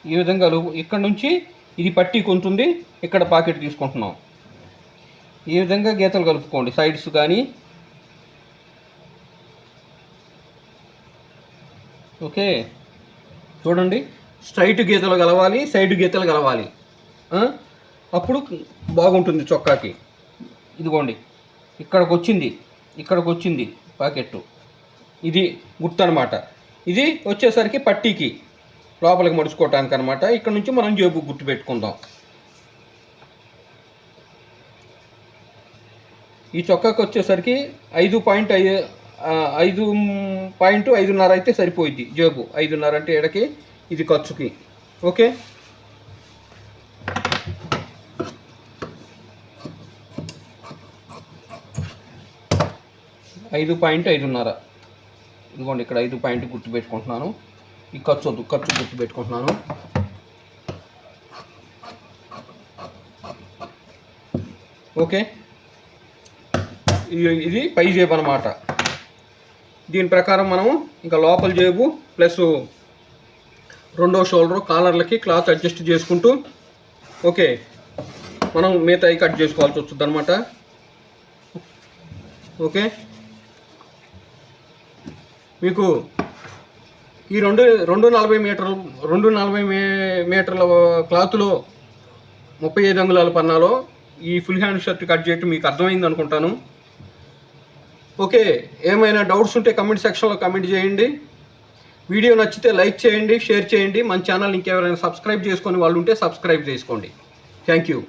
ఈ విధంగా ఇక్కడ నుంచి ఇది పట్టీ కొంటుంది, ఇక్కడ పాకెట్ తీసుకుంటున్నాం. ఈ విధంగా గీతలు కలుపుకోండి, సైడ్స్ కానీ. ఓకే, చూడండి స్ట్రైట్ గీతలు కలవాలి, సైడ్ గీతలు కలవాలి, అప్పుడు బాగుంటుంది చొక్కాకి. ఇదిగోండి ఇక్కడికి వచ్చింది పాకెట్టు, ఇది గుర్తు అనమాట. ఇది వచ్చేసరికి పట్టీకి లోపలికి మడుచుకోవటానికి అనమాట. ఇక్కడ నుంచి మనం జేబు గుర్తు పెట్టుకుందాం. ఈ చొక్కాకి వచ్చేసరికి 5.5 అయితే సరిపోయిద్ది జేబు. 5.5 అంటే ఎడకి, ఇది ఖర్చుకి. ఓకే, $5.5. ఇదిగోండి ఇక్కడ 5 పాయింట్ గుర్తు పెట్టుకుంటున్నాను. ఈ ఖర్చు గుర్తు పెట్టుకుంటున్నాను. ఓకే, ఇది పై జేబు అనమాట. దీని ప్రకారం మనము ఇంకా లోపల జేబు ప్లస్ రెండో షోల్డర్ కాలర్లకి క్లాత్ అడ్జస్ట్ చేసుకుంటూ ఓకే మనం మిగతాయి కట్ చేసుకోవాల్సి వస్తుంది అనమాట. ఓకే, మీకు ఈ 240 మీటర్ల క్లాత్లో 35 అంగుళాల పన్నాలో ఈ ఫుల్ హ్యాండ్ షర్ట్ కట్ చేయటం మీకు అర్థమైంది అనుకుంటాను. ఓకే, ఏమైనా డౌట్స్ ఉంటే కమెంట్ సెక్షన్లో కమెంట్ చేయండి. వీడియో నచ్చితే లైక్ చేయండి, షేర్ చేయండి. మన ఛానల్ ఇంకెవరైనా సబ్స్క్రైబ్ చేసుకొని వాళ్ళు ఉంటే సబ్స్క్రైబ్ చేసుకోండి. Thank you.